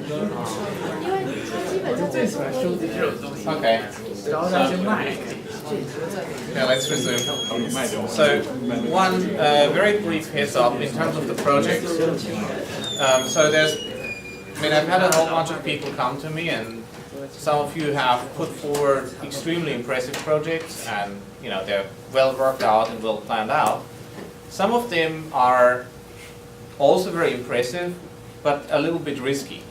Okay. Yeah, let's resume. So, one very brief heads up in terms of the project. So I've had a whole bunch of people come to me, and some of you have put forward extremely impressive projects, and they're well worked out and well planned out. Some of them are also very impressive, but a little bit risky.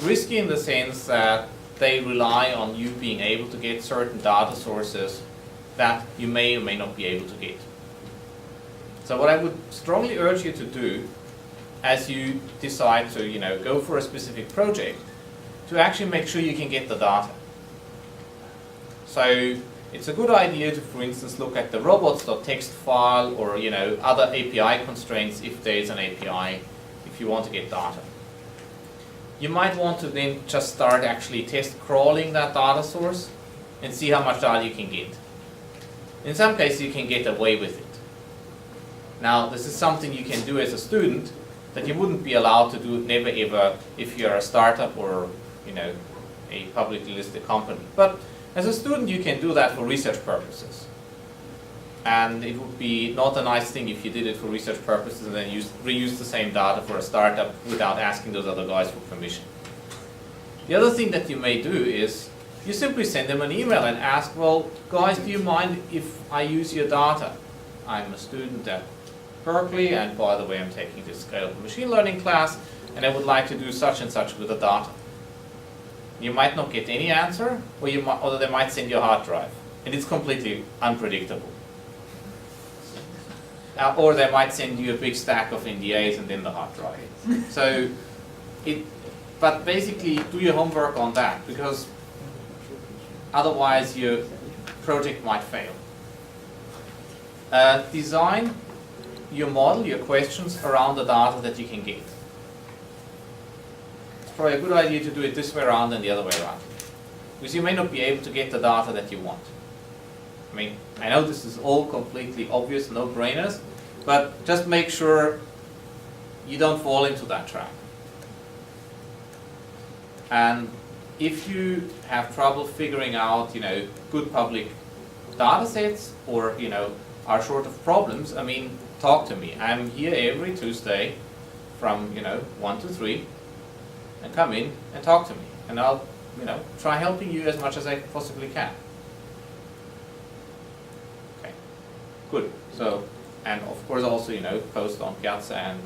Risky in the sense that they rely on you being able to get certain data sources that you may or may not be able to get. So what I would strongly urge you to do as you decide to go for a specific project, to actually make sure you can get the data. So it's a good idea to, for instance, look at the robots.txt file or other API constraints if there is an API, if you want to get data. You might want to then just start actually test crawling that data source and see how much data you can get. In some cases you can get away with it. Now this is something you can do as a student that you wouldn't be allowed to do never ever if you're a startup or a publicly listed company. But as a student you can do that for research purposes. And it would be not a nice thing if you did it for research purposes and then reuse the same data for a startup without asking those other guys for permission. The other thing that you may do is you simply send them an email and ask, well, guys, do you mind if I use your data? I'm a student at Berkeley, and by the way, I'm taking this Scalable machine learning class, and I would like to do such and such with the data. You might not get any answer, or they might send you a hard drive, and it's completely unpredictable. Or they might send you a big stack of NDAs and then the hard drive. So, but basically do your homework on that, because otherwise your project might fail. Design your model, your questions around the data that you can get. It's probably a good idea to do it this way around than the other way around, because you may not be able to get the data that you want. I know this is all completely obvious, no-brainers, but just make sure you don't fall into that trap. And if you have trouble figuring out, good public data sets, or are short of problems, talk to me. I'm here every Tuesday from 1 to 3, and come in and talk to me, and I'll try helping you as much as I possibly can. Good. So, and of course also, post on Piazza, and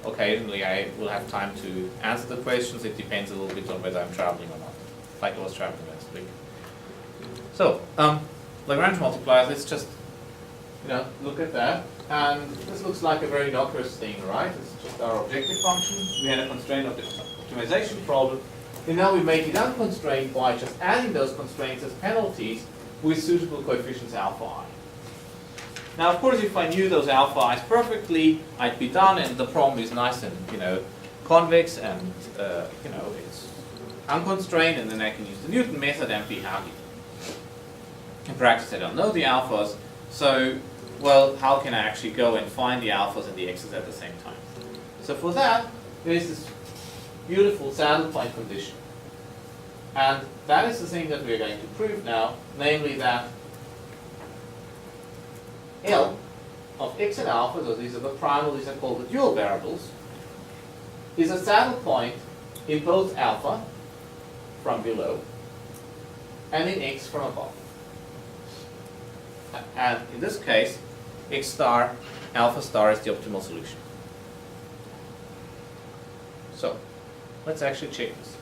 occasionally I will have time to answer the questions. It depends a little bit on whether I'm traveling or not, like I was traveling last week. So, Lagrange multipliers, let's just, look at that. And this looks like a very innocuous thing, right? It's just our objective function. We had a constraint optimization problem. And now we make it unconstrained by just adding those constraints as penalties with suitable coefficients alpha I. Now, of course, if I knew those alpha i's perfectly, I'd be done, and the problem is nice and convex, and it's unconstrained, and then I can use the Newton method and be happy. In practice, I don't know the alphas, so well, how can I actually go and find the alphas and the x's at the same time? So for that, there is this beautiful saddle point condition, and that is the thing that we're going to prove now, namely that L of x and alpha, so these are the primal, these are called the dual variables, is a saddle point in both alpha from below and in x from above. And in this case, x star, alpha star is the optimal solution. So, let's actually check this.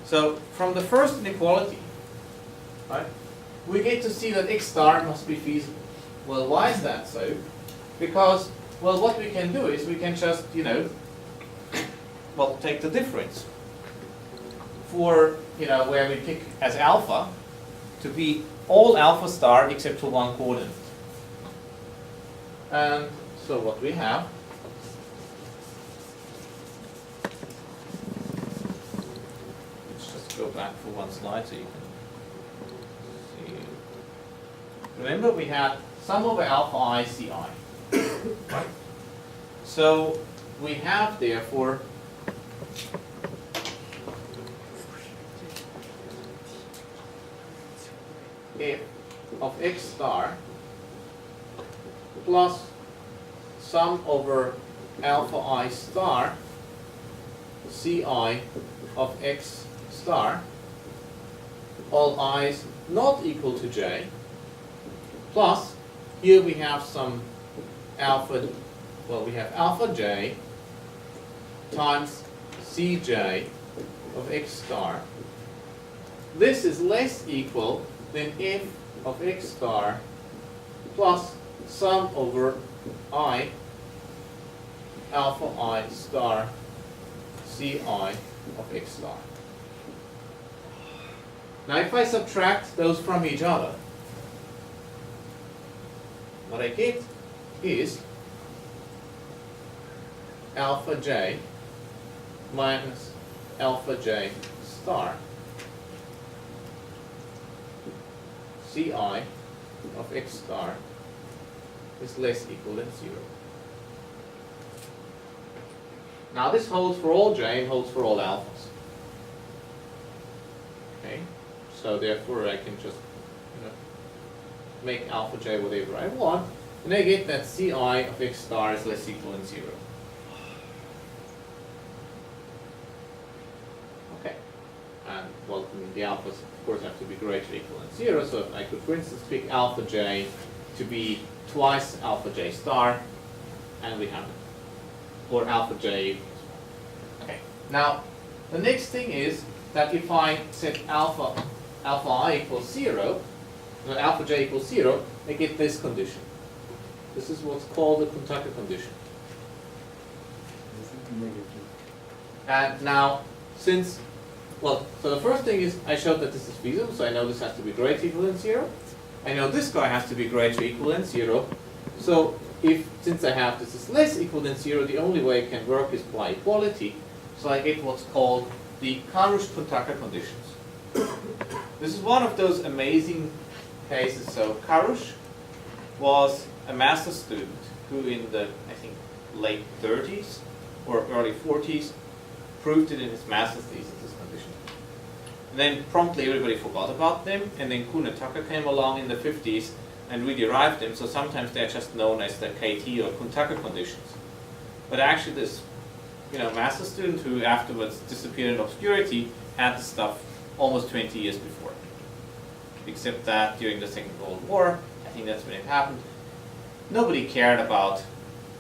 So, from the first inequality, right, we get to see that x star must be feasible. Well, why is that so? Because, well, what we can do is we can just, take the difference for, where we pick as alpha to be all alpha star except for one coordinate. And so what we have let's just go back for one slide so you can see. Remember, we had sum over alpha I ci. Right? So we have therefore of x star plus sum over alpha I star ci of x star, all i's not equal to j, plus here we have some alpha, well, we have alpha j times cj of x star. This is less equal than f of x star plus sum over I alpha I star ci of x star. Now if I subtract those from each other, what I get is alpha j minus alpha j star ci of x star is less equal than 0. Now this holds for all j and holds for all alphas. Okay, so therefore I can just make alpha j whatever I want, and I get that ci of x star is less equal than 0. Okay, and well, the alphas of course have to be greater or equal than 0, so I could for instance pick alpha j to be twice alpha j star, and we have it. Or alpha j equals 1. Okay, now the next thing is that if I set alpha I equals 0, alpha j equals 0, I get this condition. This is what's called the Kentucky condition. And now, since, well, so the first thing is I showed that this is feasible, so I know this has to be greater or equal than 0. I know this guy has to be greater or equal than 0. So since I have this is less equal than 0, the only way it can work is by equality. So I get what's called the Karush-Kentucky conditions. This is one of those amazing cases. So Karush was a master's student who in the, I think, late 30s or early 40s proved it in his master's thesis, this condition. And then promptly everybody forgot about them, and then Kunitaka came along in the 50s and we derived them, so sometimes they're just known as the KT or Kuntaka conditions. But actually this master student who afterwards disappeared in obscurity had the stuff almost 20 years before. Except that during the Second World War, I think that's when it happened, nobody cared about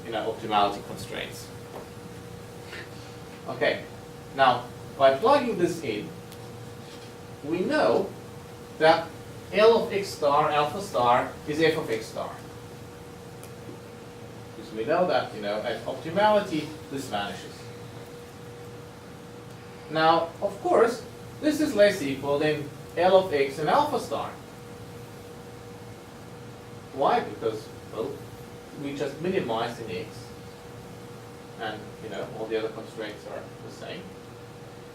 optimality constraints. Okay, now by plugging this in, we know that L of x star, alpha star, is f of x star. Because we know that, at optimality, this vanishes. Now, of course, this is less equal than L of x and alpha star. Why? Because, well, we just minimized in x. And, all the other constraints are the same.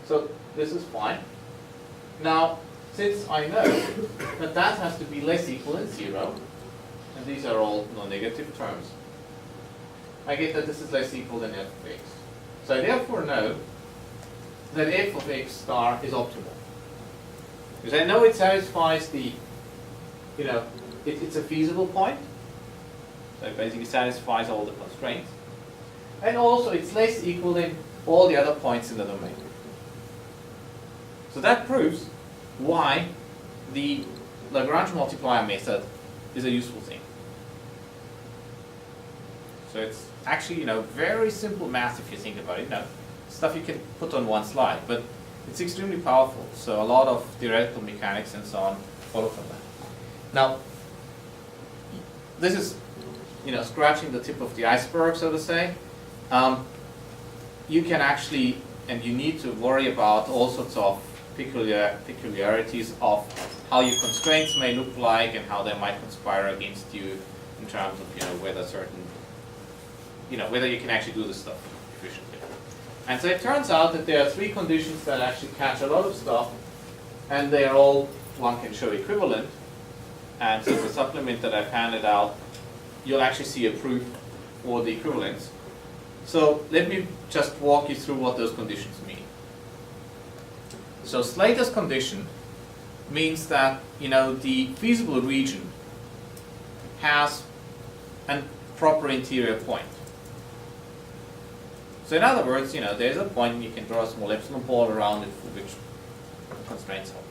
So, this is fine. Now, since I know that that has to be less equal than 0, and these are all non-negative terms, I get that this is less equal than f of x. So I therefore know that f of x star is optimal. Because I know it satisfies the, it's a feasible point. So it basically satisfies all the constraints. And also it's less equal than all the other points in the domain. So that proves why the Lagrange multiplier method is a useful thing. So it's actually, very simple math if you think about it. Stuff you can put on one slide, but it's extremely powerful. So a lot of theoretical mechanics and so on follow from that. Now, this is, scratching the tip of the iceberg, so to say. You can actually, and you need to worry about all sorts of peculiarities of how your constraints may look like and how they might conspire against you in terms of whether certain whether you can actually do this stuff efficiently. And so it turns out that there are 3 conditions that actually catch a lot of stuff, and they are all, one can show equivalent. And so the supplement that I've handed out, you'll actually see a proof for the equivalence. So let me just walk you through what those conditions mean. So Slater's condition means that the feasible region has a proper interior point. So in other words, there's a point and you can draw a small epsilon ball around it for which the constraints hold.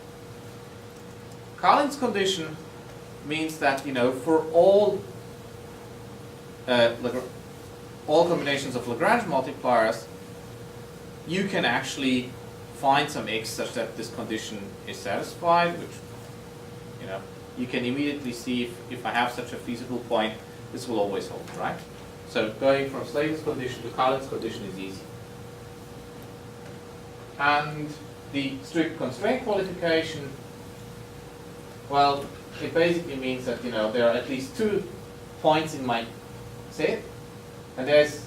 Carlin's condition means that for all combinations of Lagrange multipliers, you can actually find some x such that this condition is satisfied, which you can immediately see if I have such a feasible point, this will always hold, right? So going from Slater's condition to Carlin's condition is easy. And the strict constraint qualification, well, it basically means that there are at least 2 points in my set, and there's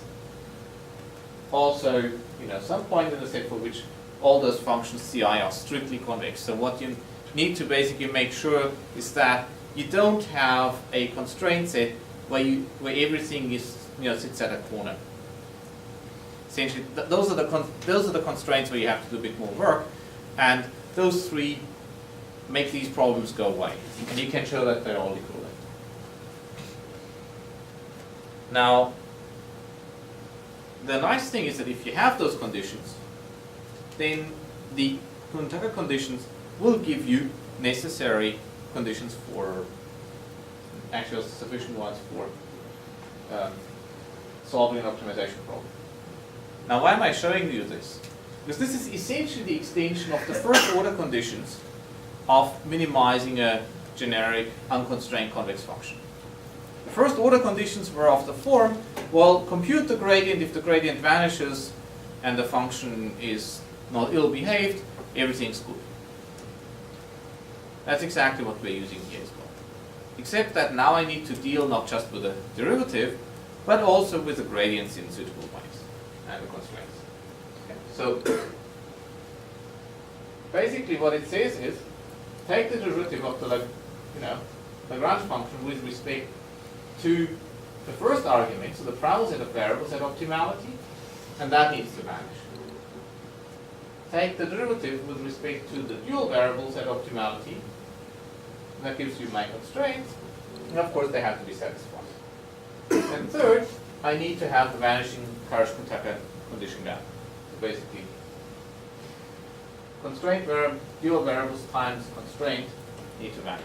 also some point in the set for which all those functions Ci are strictly convex. So what you need to basically make sure is that you don't have a constraint set where everything is sits at a corner. Essentially, those are the constraints where you have to do a bit more work, and those 3 make these problems go away, and you can show that they're all equivalent. Now, the nice thing is that if you have those conditions, then the Kuhn-Tucker conditions will give you necessary conditions for, actually sufficient ones for solving an optimization problem. Now, why am I showing you this? Because this is essentially the extension of the first order conditions of minimizing a generic unconstrained convex function. The first order conditions were of the form, well, compute the gradient if the gradient vanishes and the function is not ill-behaved, everything's good. That's exactly what we're using here as well. Except that now I need to deal not just with the derivative, but also with the gradients in suitable ways and the constraints. Okay. So basically what it says is, take the derivative of the Lagrange function with respect to the first argument, so the primal set of variables at optimality, and that needs to vanish. Take the derivative with respect to the dual variables at optimality, and that gives you my constraints, and of course they have to be satisfied. And third, I need to have the vanishing Kuhn-Tucker condition down. So basically, constraint variable, dual variables times constraint need to vanish.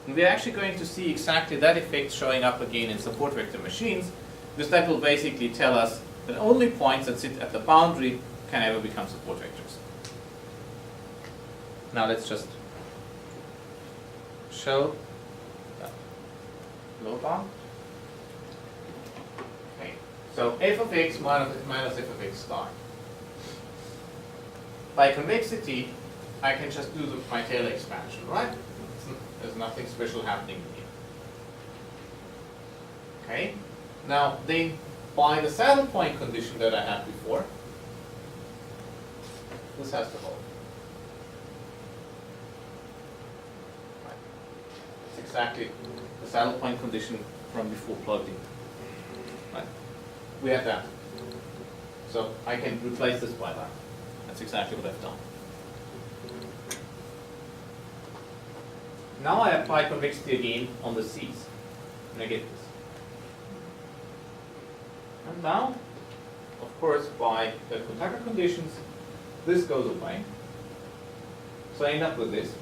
And we're actually going to see exactly that effect showing up again in support vector machines, because that will basically tell us that only points that sit at the boundary can ever become support vectors. Now let's just show the low bound. Okay. So f of x minus f of x star. By convexity, I can just do my Taylor expansion, right? There's nothing special happening here. Okay. Now, then, by the saddle point condition that I had before, this has to hold. Right. It's exactly the saddle point condition from before plugged in. Right. We have that. So I can replace this by that. That's exactly what I've done. Now I apply convexity again on the C's, and I get this. And now, of course, by the Kuhn-Tucker conditions, this goes away. So I end up with this.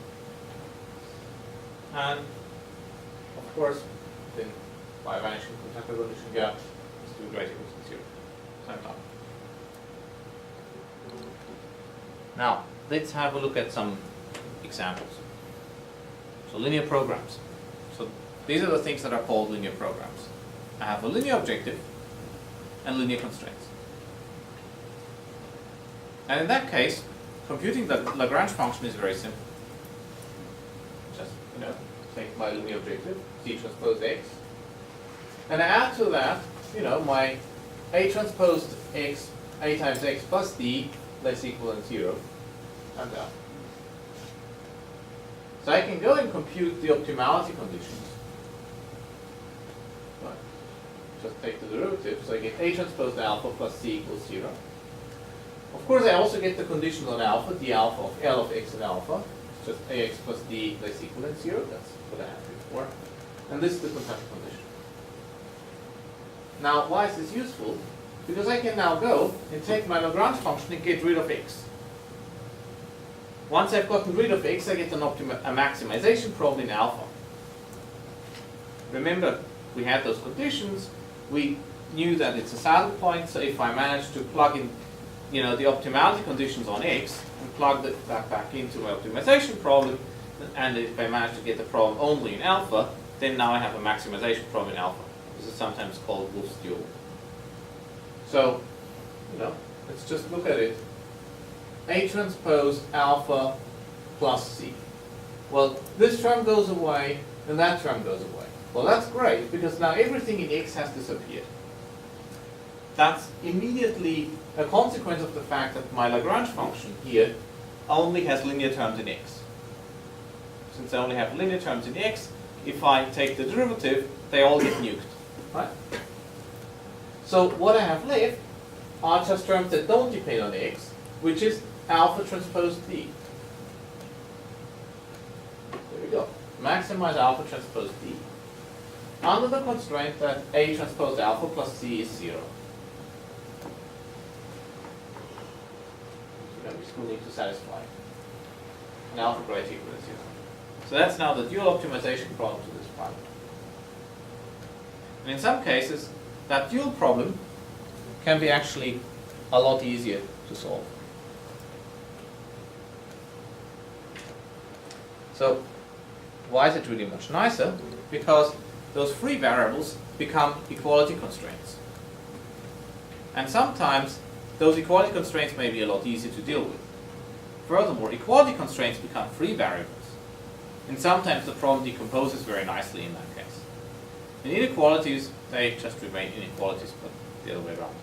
And, of course, then by vanishing Kuhn-Tucker condition gap, it's 2 greater equals to 0. So I'm done. Now, let's have a look at some examples. So linear programs. So these are the things that are called linear programs. I have a linear objective and linear constraints. And in that case, computing the Lagrange function is very simple. Just, take my linear objective, C transpose X, and I add to that, my A transpose X, A times X plus D, less equal than 0, and that. So I can go and compute the optimality conditions. Right. Just take the derivative, so I get A transpose alpha plus C equals 0. Of course, I also get the condition on alpha, d alpha of L of x and alpha. It's just AX plus D less equal than 0. That's what I had before. And this is the contact condition. Now, why is this useful? Because I can now go and take my Lagrange function and get rid of x. Once I've gotten rid of x, I get a maximization problem in alpha. Remember, we had those conditions. We knew that it's a saddle point, so if I manage to plug in the optimality conditions on x and plug that back into my optimization problem, and if I manage to get the problem only in alpha, then now I have a maximization problem in alpha. This is sometimes called Wolf's dual. So, let's just look at it. A transpose alpha plus C. Well, this term goes away, and that term goes away. Well, that's great, because now everything in x has disappeared. That's immediately a consequence of the fact that my Lagrange function here only has linear terms in x. Since I only have linear terms in x, if I take the derivative, they all get nuked. Right? So what I have left are just terms that don't depend on x, which is alpha transpose D. There we go. Maximize alpha transpose D under the constraint that A transpose alpha plus C is 0. We still need to satisfy an alpha greater equal to 0. So that's now the dual optimization problem to this problem. And in some cases, that dual problem can be actually a lot easier to solve. So why is it really much nicer? Because those free variables become equality constraints. And sometimes those equality constraints may be a lot easier to deal with. Furthermore, equality constraints become free variables. And sometimes the problem decomposes very nicely in that case. In inequalities, they just remain inequalities, but the other way around.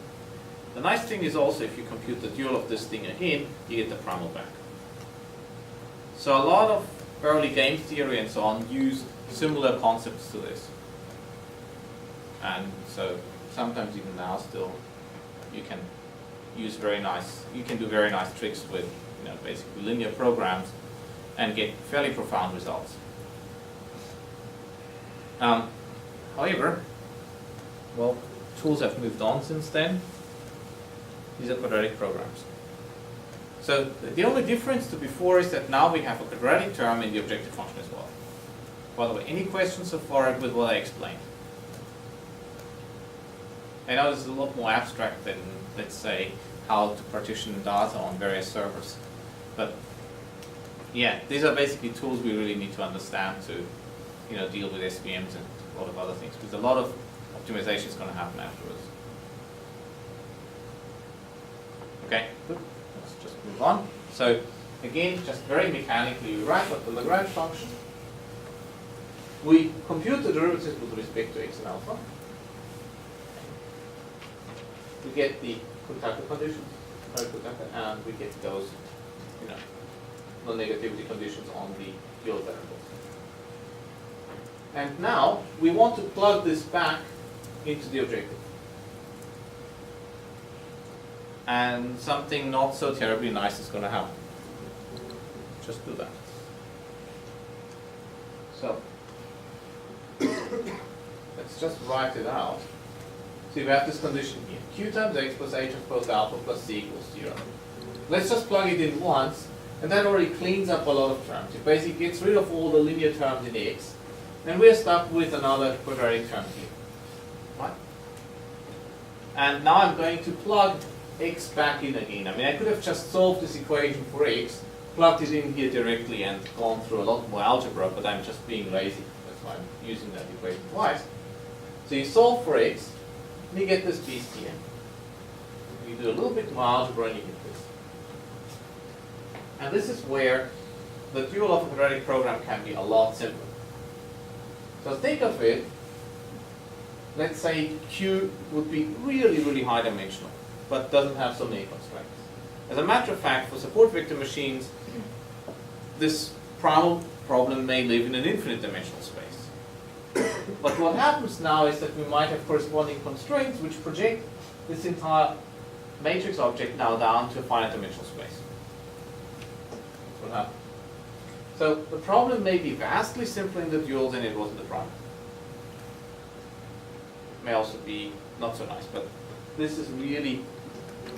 The nice thing is also, if you compute the dual of this thing again, you get the primal back. So a lot of early game theory and so on use similar concepts to this. And so sometimes even now still you can use you can do very nice tricks with basically linear programs and get fairly profound results. However, well, tools have moved on since then. These are quadratic programs. So the only difference to before is that now we have a quadratic term in the objective function as well. By the way, any questions so far with what I explained? I know this is a lot more abstract than, let's say, how to partition data on various servers. But yeah, these are basically tools we really need to understand to deal with SVMs and a lot of other things, because a lot of optimization is going to happen afterwards. Okay, good. Let's just move on. So again, just very mechanically, we write up the Lagrange function. We compute the derivatives with respect to x and alpha. We get the Kuntaka conditions, and we get those, non-negativity conditions on the field variables. And now we want to plug this back into the objective. And something not so terribly nice is going to happen. Just do that. So let's just write it out. So we have this condition here. Q times x plus a transpose alpha plus c equals 0. Let's just plug it in once, and that already cleans up a lot of terms. It basically gets rid of all the linear terms in x, and we're stuck with another quadratic term here. Right? And now I'm going to plug x back in again. I mean, I could have just solved this equation for x, plugged it in here directly, and gone through a lot more algebra, but I'm just being lazy. That's why I'm using that equation twice. So you solve for x, and you get this beast here. You do a little bit more algebra, and you get this. And this is where the dual of a quadratic program can be a lot simpler. So think of it, let's say Q would be really, really high dimensional, but doesn't have so many constraints. As a matter of fact, for support vector machines, this primal problem may live in an infinite dimensional space. But what happens now is that we might have corresponding constraints which project this entire matrix object now down to a finite dimensional space. That's what happens. So the problem may be vastly simpler in the dual than it was in the primal. It may also be not so nice, but this is really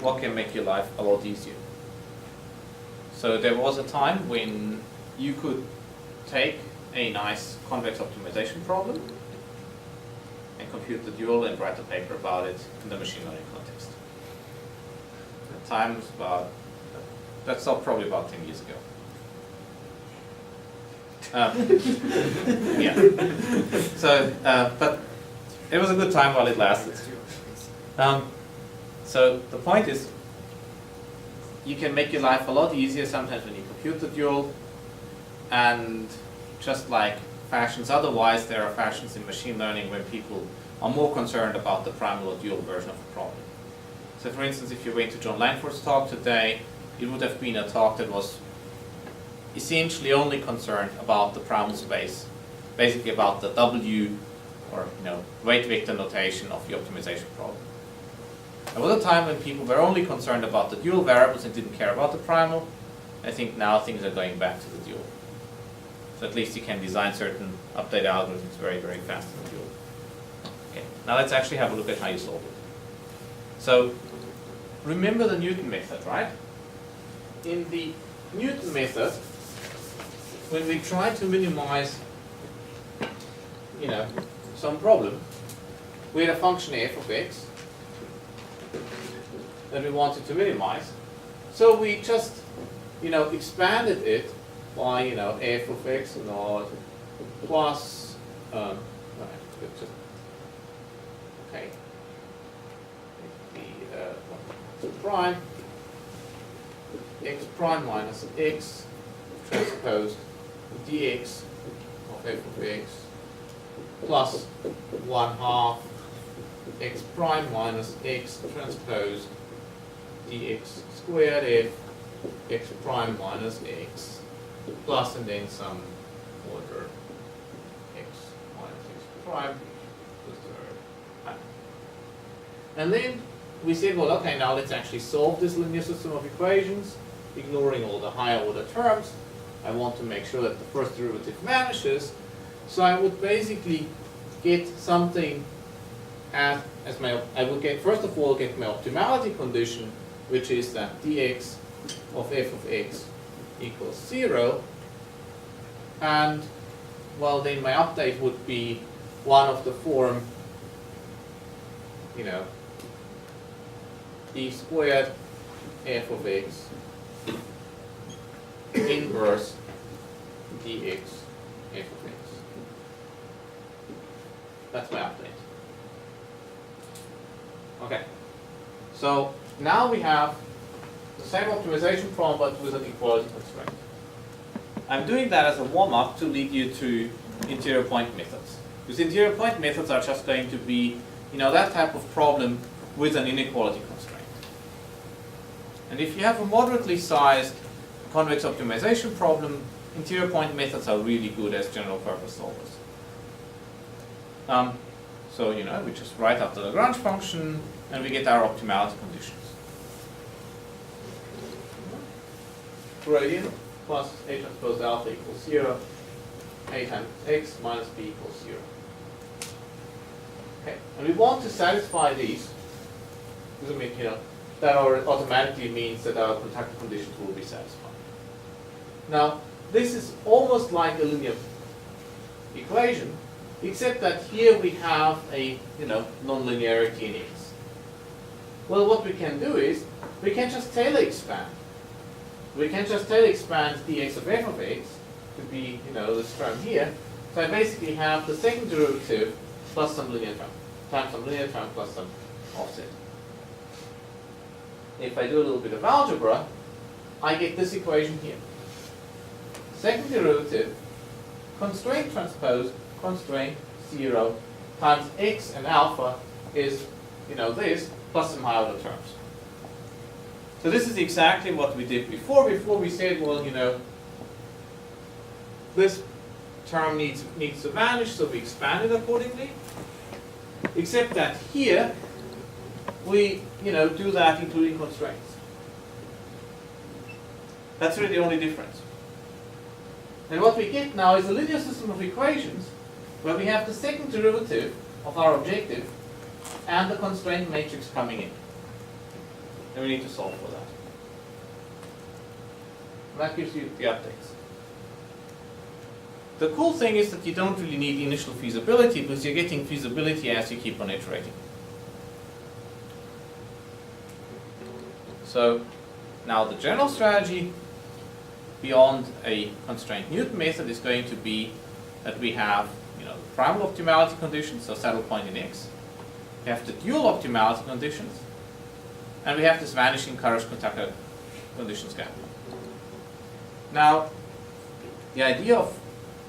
what can make your life a lot easier. So there was a time when you could take a nice convex optimization problem and compute the dual and write a paper about it in the machine learning context. The time was about, that's probably about 10 years ago. Yeah. So, but it was a good time while it lasted. So the point is, you can make your life a lot easier sometimes when you compute the dual, and just like fashions otherwise, there are fashions in machine learning when people are more concerned about the primal or dual version of a problem. So for instance, if you went to John Langford's talk today, it would have been a talk that was essentially only concerned about the primal space, basically about the W, or weight vector notation of the optimization problem. There was a time when people were only concerned about the dual variables and didn't care about the primal. I think now things are going back to the dual. So at least you can design certain update algorithms very, very fast in the dual. Okay, now let's actually have a look at how you solve it. So remember the Newton method, right? In the Newton method, when we try to minimize some problem, we had a function f of x that we wanted to minimize. So we just expanded it by f of x naught plus okay, the prime x prime minus x transposed dx of f of x plus 1/2 x prime minus x transposed dx squared f x prime minus x plus, and then some order x minus x prime plus third. And then we said, well, okay, now let's actually solve this linear system of equations, ignoring all the higher order terms. I want to make sure that the first derivative vanishes. So I would basically get something I would get, first of all, get my optimality condition, which is that dx of f of x equals 0. And, well, then my update would be one of the form, d squared f of x inverse dx f of x. That's my update. Okay. So now we have the same optimization problem but with an equality constraint. I'm doing that as a warm-up to lead you to interior point methods. Because interior point methods are just going to be, that type of problem with an inequality constraint. And if you have a moderately sized convex optimization problem, interior point methods are really good as general purpose solvers. So, we just write out the Lagrange function and we get our optimality conditions. Gradient plus a transpose alpha equals 0, a times x minus b equals 0. Okay, and we want to satisfy these. Doesn't mean, that automatically means that our contact conditions will be satisfied. Now, this is almost like a linear equation, except that here we have a nonlinearity in x. Well, what we can do is we can just Taylor expand. We can just Taylor expand dx of f of x to be this term here. So I basically have the second derivative plus some linear term times some linear term plus some offset. If I do a little bit of algebra, I get this equation here. Second derivative, constraint transpose, constraint 0 times x and alpha is, this, plus some higher order terms. So this is exactly what we did before. Before we said, well, this term needs to vanish, so we expand it accordingly. Except that here, we, do that including constraints. That's really the only difference. And what we get now is a linear system of equations where we have the second derivative of our objective and the constraint matrix coming in. And we need to solve for that. And that gives you the updates. The cool thing is that you don't really need initial feasibility because you're getting feasibility as you keep on iterating. So now the general strategy beyond a constraint Newton method is going to be that we have the primal optimality conditions, so saddle point in X. We have the dual optimality conditions, and we have this vanishing Karash-Kontaka conditions gap. Now, the idea of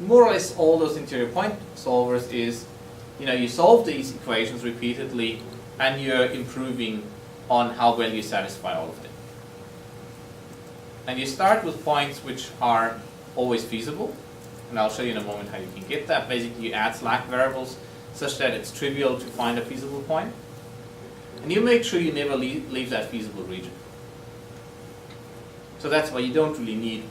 more or less all those interior point solvers is, you solve these equations repeatedly, and you're improving on how well you satisfy all of them. And you start with points which are always feasible, and I'll show you in a moment how you can get that. Basically, you add slack variables such that it's trivial to find a feasible point, and you make sure you never leave that feasible region. So that's why you don't really need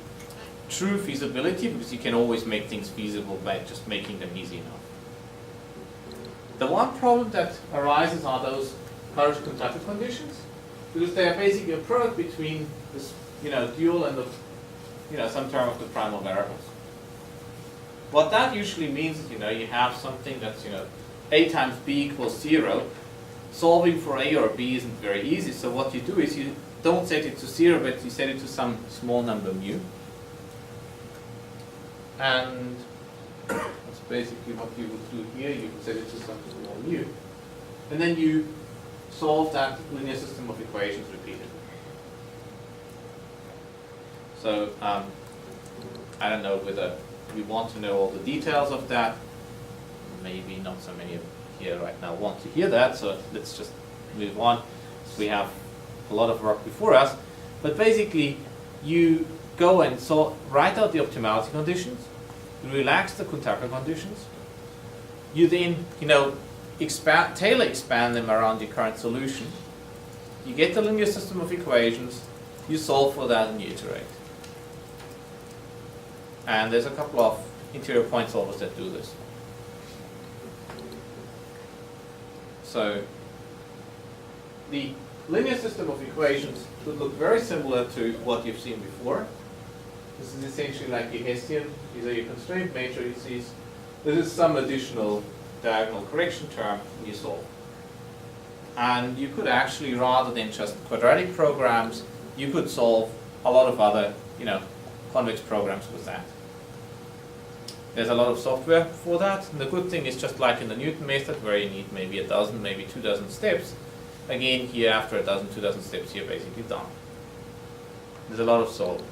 true feasibility, because you can always make things feasible by just making them easy enough. The one problem that arises are those Karash-Kontaka conditions, because they are basically a product between this dual and the some term of the primal variables. What that usually means is you have something that's a times b equals 0. Solving for a or b isn't very easy, so what you do is you don't set it to 0, but you set it to some small number mu. And that's basically what you would do here. You would set it to some small mu. And then you solve that linear system of equations repeatedly. So I don't know whether you want to know all the details of that. Maybe not so many here right now want to hear that, so let's just move on. So we have a lot of work before us. But basically, you go and write out the optimality conditions, you relax the Kontaka conditions, you then Taylor expand them around your current solution, you get the linear system of equations, you solve for that and you iterate. And there's a couple of interior point solvers that do this. So the linear system of equations would look very similar to what you've seen before. This is essentially like your Hessian. These are your constraint matrices. This is some additional diagonal correction term you solve. And you could actually, rather than just quadratic programs, you could solve a lot of other, convex programs with that. There's a lot of software for that. And the good thing is, just like in the Newton method, where you need maybe a dozen, maybe 2 dozen steps, again, here after a dozen, 2 dozen steps, you're basically done. There's a lot of solvers.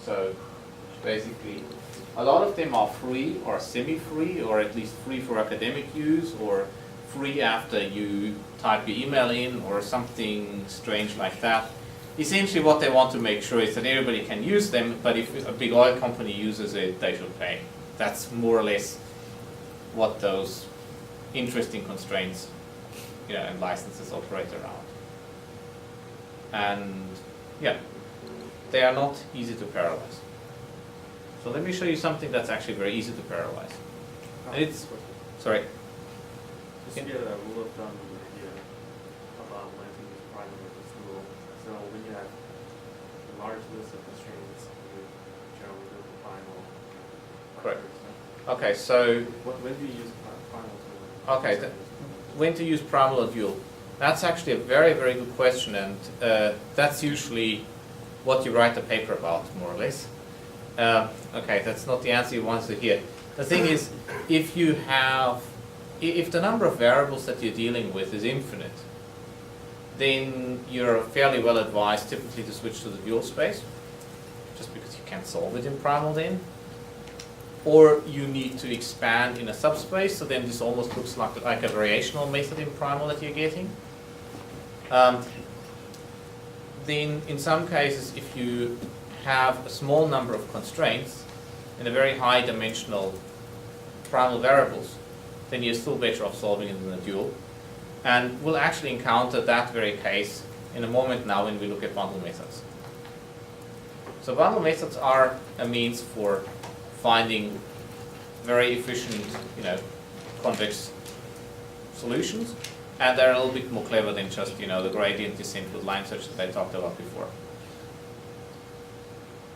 So basically, a lot of them are free or semi-free, or at least free for academic use, or free after you type your email in, or something strange like that. Essentially what they want to make sure is that everybody can use them, but if a big oil company uses it, they should pay. That's more or less what those interesting constraints and licenses operate around. And they are not easy to parallelize. So let me show you something that's actually very easy to parallelize. And it's, sorry. Just get a rule of thumb here about when to use primal versus dual. So when you have a large list of constraints, you generally go for primal. Correct. Okay, so when do you use primal? Okay, when to use primal or dual? That's actually a very, very good question, and that's usually what you write a paper about, more or less. Okay, that's not the answer you want to hear. The thing is, if the number of variables that you're dealing with is infinite, then you're fairly well advised typically to switch to the dual space, just because you can't solve it in primal then. Or you need to expand in a subspace, so then this almost looks like a variational method in primal that you're getting. Then in some cases, if you have a small number of constraints and a very high dimensional primal variables, then you're still better off solving it in a dual. And we'll actually encounter that very case in a moment now when we look at bundle methods. So bundle methods are a means for finding very efficient, convex solutions, and they're a little bit more clever than just, the gradient descent with line search that I talked about before.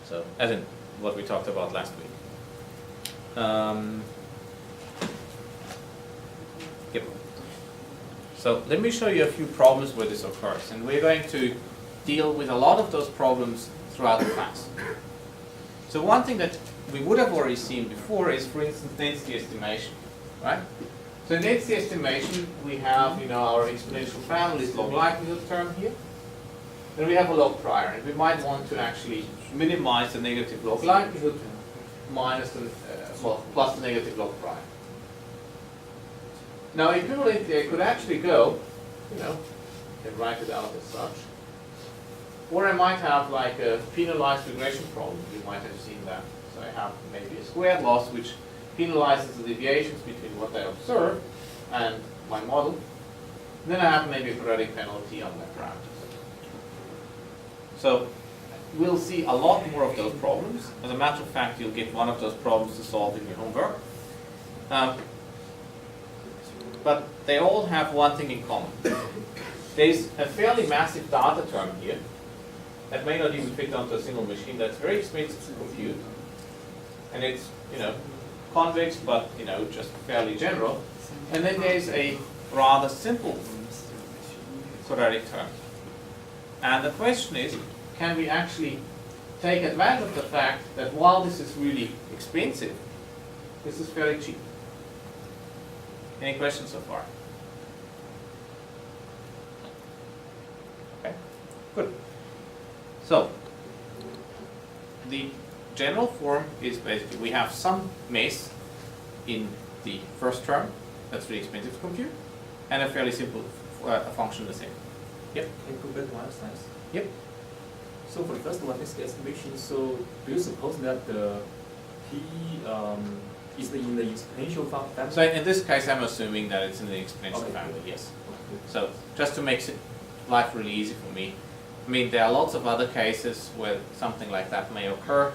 So, as in what we talked about last week. Yep. So let me show you a few problems where this occurs, and we're going to deal with a lot of those problems throughout the class. So one thing that we would have already seen before is, for instance, density estimation, right? So in density estimation, we have, our exponential family, this log likelihood term here. Then we have a log prior, and we might want to actually minimize the negative log likelihood minus the, plus the negative log prior. Now equivalently, I could actually go, and write it out as such. Or I might have like a penalized regression problem. You might have seen that. So I have maybe a squared loss which penalizes the deviations between what I observe and my model. Then I have maybe a quadratic penalty on my parameters. So we'll see a lot more of those problems. As a matter of fact, you'll get one of those problems to solve in your homework. But they all have one thing in common. There's a fairly massive data term here that may not even fit onto a single machine. That's very expensive to compute. And it's, convex, but, just fairly general. And then there's a rather simple quadratic term. And the question is, can we actually take advantage of the fact that while this is really expensive, this is fairly cheap? Any questions so far? Okay, good. So, the general form is basically we have some mess in the first term that's really expensive to compute, and a fairly simple function the same. Yep. Can you go back to one slides? Yep. So for the first one is the estimation. So do you suppose that the P is in the exponential family? So in this case, I'm assuming that it's in the exponential family. Yes. Okay. So just to make life really easy for me, I mean, there are lots of other cases where something like that may occur.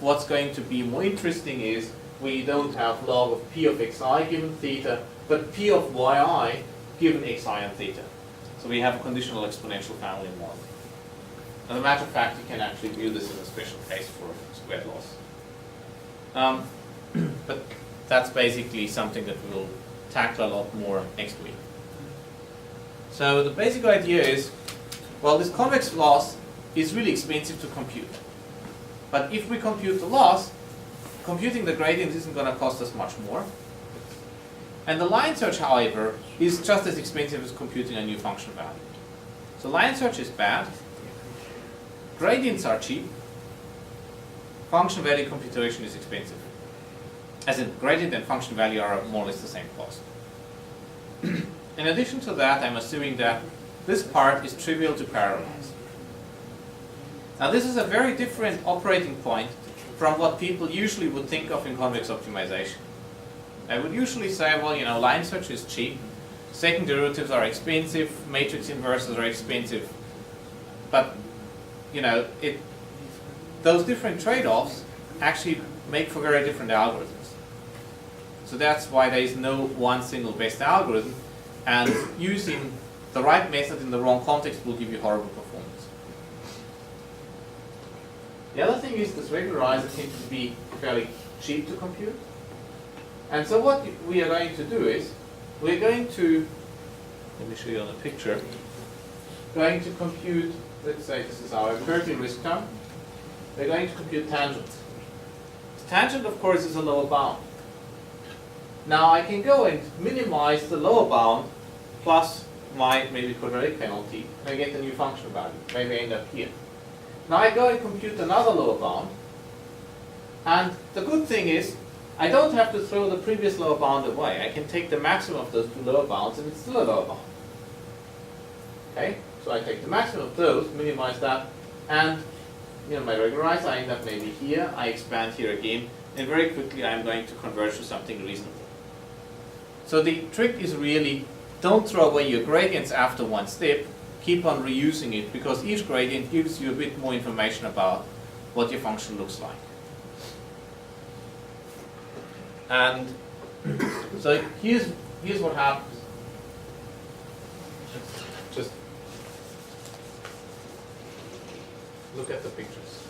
What's going to be more interesting is we don't have log of p of xi given theta, but p of yi given xi and theta. So we have a conditional exponential family model. As a matter of fact, you can actually view this as a special case for squared loss. But that's basically something that we'll tackle a lot more next week. So the basic idea is, well, this convex loss is really expensive to compute. But if we compute the loss, computing the gradient isn't going to cost us much more. And the line search, however, is just as expensive as computing a new function value. So line search is bad. Gradients are cheap. Function value computation is expensive. As in, gradient and function value are more or less the same cost. In addition to that, I'm assuming that this part is trivial to parallelize. Now this is a very different operating point from what people usually would think of in convex optimization. I would usually say, well, line search is cheap, second derivatives are expensive, matrix inverses are expensive, but those different trade-offs actually make for very different algorithms. So that's why there is no one single best algorithm, and using the right method in the wrong context will give you horrible performance. The other thing is this regularizer tends to be fairly cheap to compute. And so what we are going to do is, we're going to, let me show you on the picture, going to compute, let's say this is our Berkeley risk term. We're going to compute tangent. Tangent, of course, is a lower bound. Now I can go and minimize the lower bound plus my maybe quadratic penalty, and I get a new function value. Maybe I end up here. Now I go and compute another lower bound, and the good thing is I don't have to throw the previous lower bound away. I can take the maximum of those two lower bounds, and it's still a lower bound. Okay, so I take the maximum of those, minimize that, and my regularizer, I end up maybe here. I expand here again, and very quickly I'm going to converge to something reasonable. So the trick is really, don't throw away your gradients after one step. Keep on reusing it, because each gradient gives you a bit more information about what your function looks like. And so here's what happens. Just look at the pictures.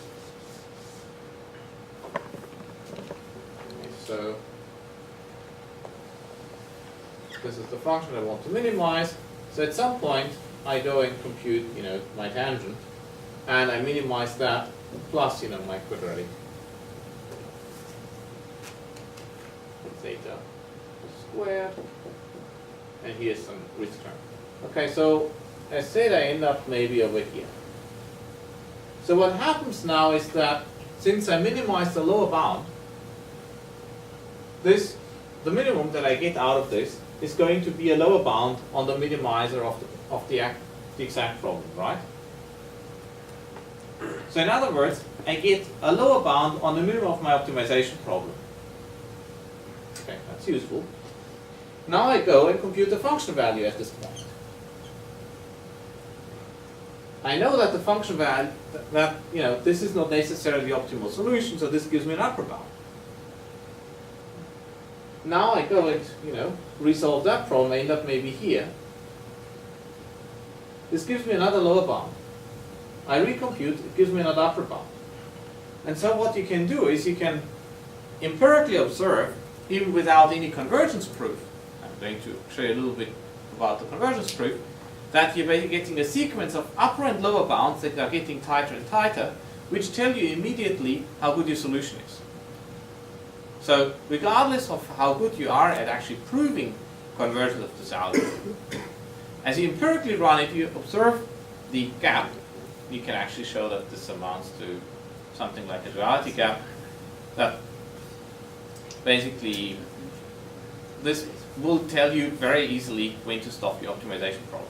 Okay, so this is the function I want to minimize. So at some point I go and compute, my tangent, and I minimize that plus, my quadratic theta squared, and here's some risk term. Okay, so as said, I end up maybe over here. So what happens now is that since I minimize the lower bound, the minimum that I get out of this is going to be a lower bound on the minimizer of the exact problem, right? So in other words, I get a lower bound on the minimum of my optimization problem. Okay, that's useful. Now I go and compute the function value at this point. I know that the function value, this is not necessarily the optimal solution, so this gives me an upper bound. Now I go and, resolve that problem, I end up maybe here. This gives me another lower bound. I recompute, it gives me another upper bound. And so what you can do is you can empirically observe, even without any convergence proof, I'm going to show you a little bit about the convergence proof, that you're basically getting a sequence of upper and lower bounds that are getting tighter and tighter, which tell you immediately how good your solution is. So regardless of how good you are at actually proving convergence of this algorithm, as you empirically run it, you observe the gap, you can actually show that this amounts to something like a duality gap, that basically this will tell you very easily when to stop your optimization problem.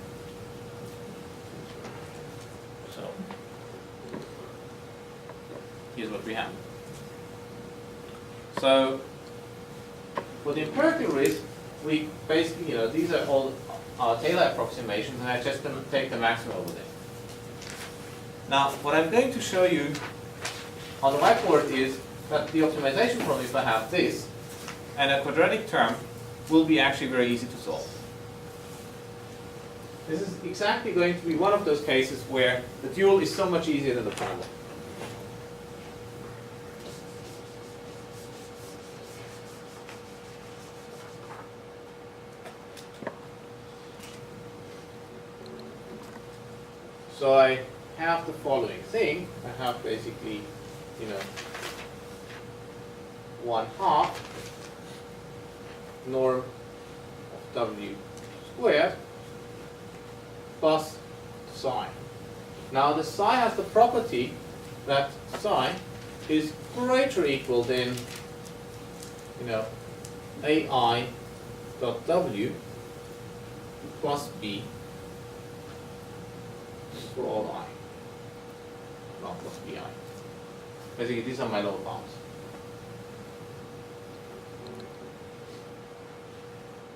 So here's what we have. So for the empirical risk, we basically, these are all our Taylor approximations, and I just take the maximum over there. Now, what I'm going to show you on the whiteboard is that the optimization problem, if I have this, and a quadratic term, will be actually very easy to solve. This is exactly going to be one of those cases where the dual is so much easier than the primal. So I have the following thing. I have basically, 1/2 norm of W squared plus psi. Now the psi has the property that psi is greater or equal than, AI dot W plus B for all I. Not plus BI. Basically, these are my lower bounds.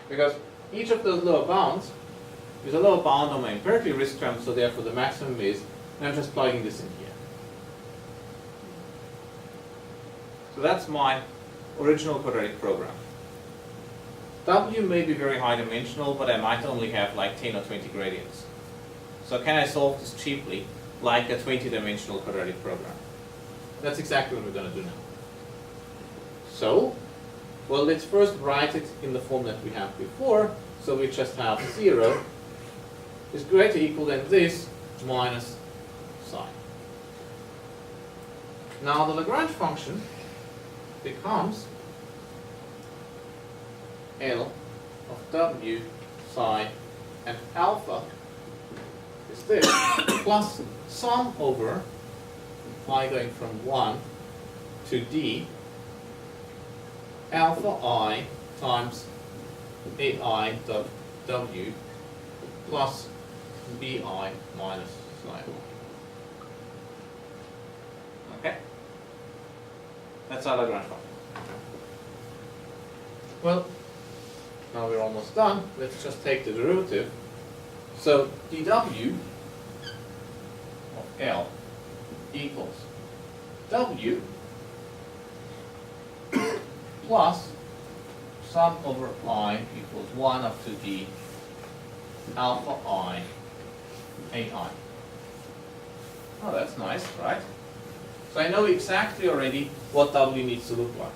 Because each of those lower bounds is a lower bound on my empirically risk term, so therefore the maximum is, and I'm just plugging this in here. So that's my original quadratic program. W may be very high dimensional, but I might only have like 10 or 20 gradients. So can I solve this cheaply, like a 20-dimensional quadratic program? That's exactly what we're going to do now. So, well, let's first write it in the form that we have before. So we just have 0 is greater or equal than this minus psi. Now the Lagrange function becomes L of W psi and alpha is this plus sum over I going from 1 to D alpha I times AI dot W plus BI minus psi. Okay? That's our Lagrange function. Well, now we're almost done. Let's just take the derivative. So dW of L equals W plus sum over I equals 1 up to the alpha I AI. Oh, that's nice, right? So I know exactly already what W needs to look like.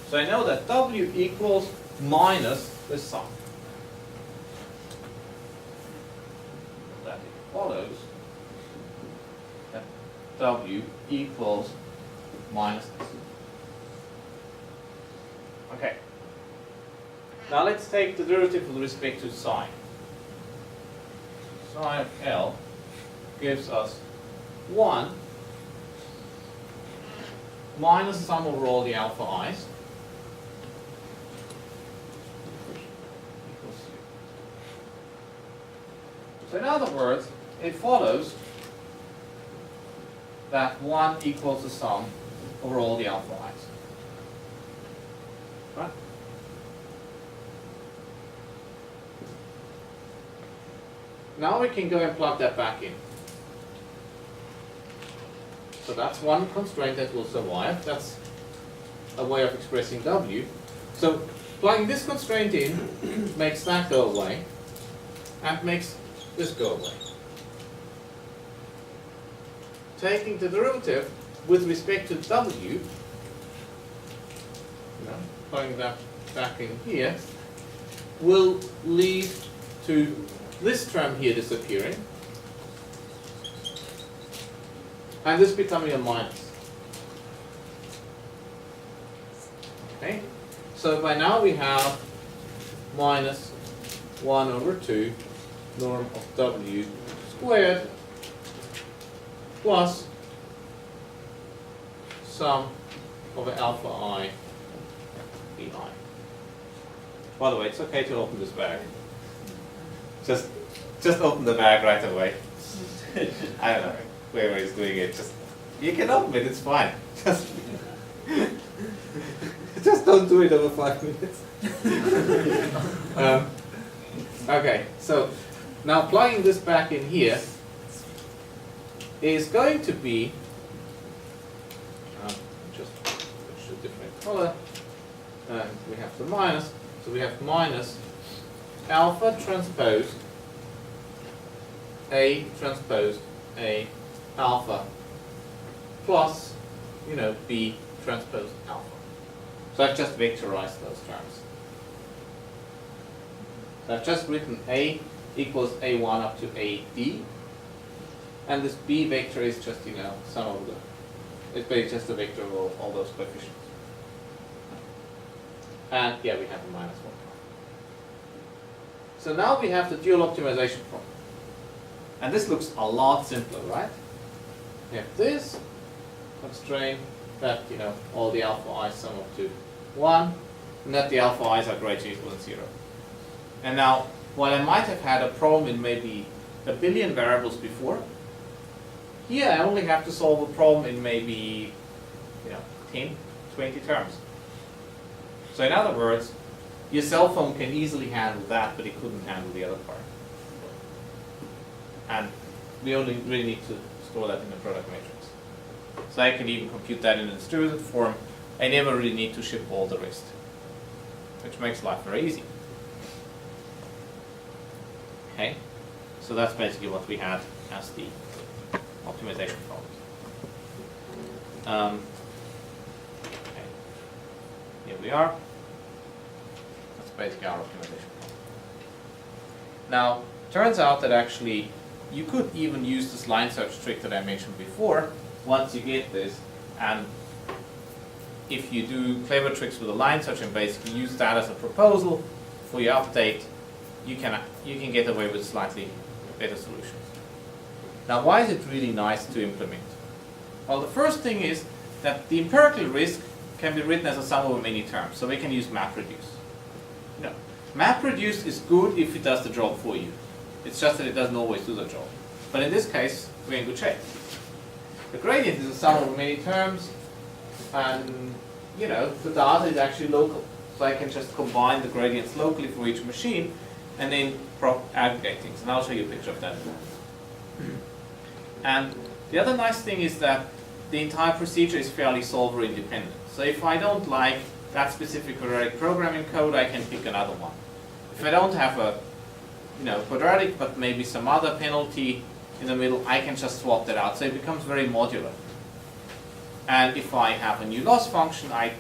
So I know that W equals minus the sum. That it follows that W equals minus this. Okay. Now let's take the derivative with respect to psi. Psi of L gives us 1 minus sum over all the alpha i's equals 0. So in other words, it follows that 1 equals the sum over all the alpha i's. Right? Now we can go and plug that back in. So that's one constraint that will survive. That's a way of expressing W. So plugging this constraint in makes that go away and makes this go away. Taking the derivative with respect to W, plugging that back in here, will lead to this term here disappearing, and this becoming a minus. Okay? So by now we have minus 1 over 2 norm of W squared plus sum over alpha I BI. By the way, it's okay to open this bag. Just open the bag right away. I don't know, whoever is doing it, just you can open it, it's fine. Just don't do it over 5 minutes. Okay, so now plugging this back in here is going to be just switch to a different color. We have the minus, so we have minus alpha transposed A transposed A alpha plus, B transposed alpha. So I've just vectorized those terms. So I've just written A equals A1 up to AD, and this B vector is just, sum of it's basically just a vector of all those coefficients. And yeah, we have a minus 1. So now we have the dual optimization problem. And this looks a lot simpler, right? We have this constraint that, all the alpha i's sum up to 1, and that the alpha i's are greater or equal than 0. And now, while I might have had a problem in maybe a billion variables before, here I only have to solve a problem in maybe 10, 20 terms. So in other words, your cell phone can easily handle that, but it couldn't handle the other part. And we only really need to store that in the product matrix. So I can even compute that in a distributed form. I never really need to ship all the rest, which makes life very easy. Okay, so that's basically what we had as the optimization problem. Okay. Here we are. That's basically our optimization problem. Now, turns out that actually you could even use this line search trick that I mentioned before once you get this, and if you do clever tricks with a line search and basically use that as a proposal for your update, you can get away with slightly better solutions. Now, why is it really nice to implement? Well, the first thing is that the empirical risk can be written as a sum over many terms, so we can use MapReduce. MapReduce is good if it does the job for you. It's just that it doesn't always do the job. But in this case, we're in good shape. The gradient is a sum over many terms, and the data is actually local. So I can just combine the gradients locally for each machine and then aggregate things. And I'll show you a picture of that. And The other nice thing is that the entire procedure is fairly solver independent. So if I don't like that specific quadratic programming code, I can pick another one. If I don't have a quadratic, but maybe some other penalty in the middle, I can just swap that out. So it becomes very modular. And if I have a new loss function, I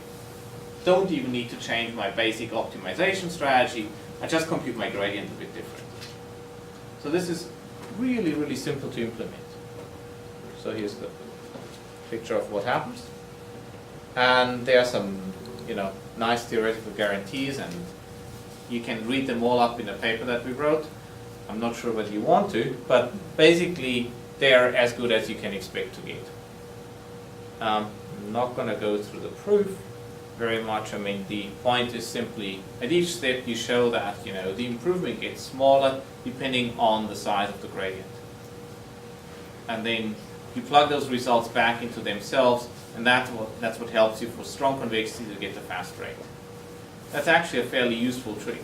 don't even need to change my basic optimization strategy. I just compute my gradient a bit different. So this is really, really simple to implement. So here's the picture of what happens. And there are some, nice theoretical guarantees, and you can read them all up in a paper that we wrote. I'm not sure whether you want to, but basically they're as good as you can expect to get. I'm not going to go through the proof very much. I mean, the point is simply at each step you show that the improvement gets smaller depending on the size of the gradient, and then you plug those results back into themselves, and that's what helps you for strong convexity to get the fast rate. That's actually a fairly useful trick,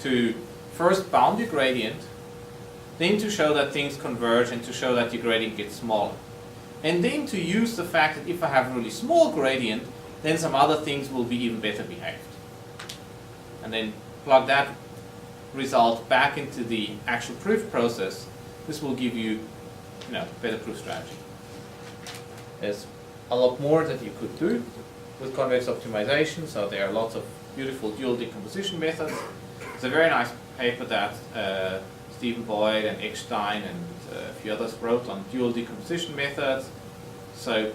to first bound your gradient, then to show that things converge and to show that your gradient gets smaller. And then to use the fact that if I have a really small gradient, then some other things will be even better behaved. And then plug that result back into the actual proof process. This will give you, better proof strategy. There's a lot more that you could do with convex optimization, so there are lots of beautiful dual decomposition methods. It's a very nice paper that Stephen Boyd and Eckstein and a few others wrote on dual decomposition methods. So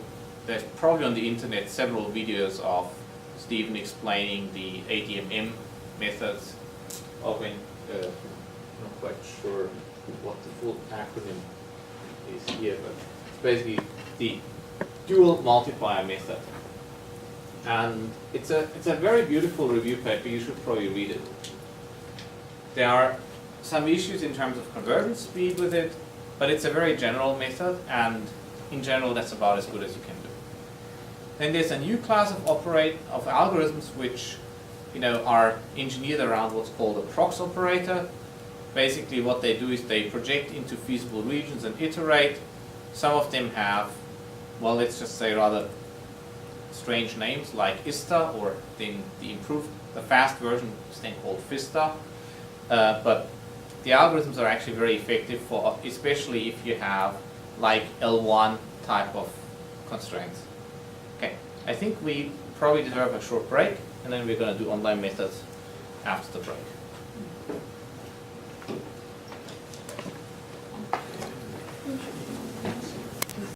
there's probably on the internet several videos of Stephen explaining the ADMM methods. I'm not quite sure what the full acronym is here, but it's basically the dual multiplier method. And it's a very beautiful review paper. You should probably read it. There are some issues in terms of conversion speed with it, but it's a very general method, and in general that's about as good as you can do. Then there's a new class of algorithms which are engineered around what's called a prox operator. Basically what they do is they project into feasible regions and iterate. Some of them have, well, let's just say rather strange names like ISTA, or then the fast version is then called FISTA. But the algorithms are actually very effective for, especially if you have like L1 type of constraints. Okay, I think we probably deserve a short break, and then we're going to do online methods after the break.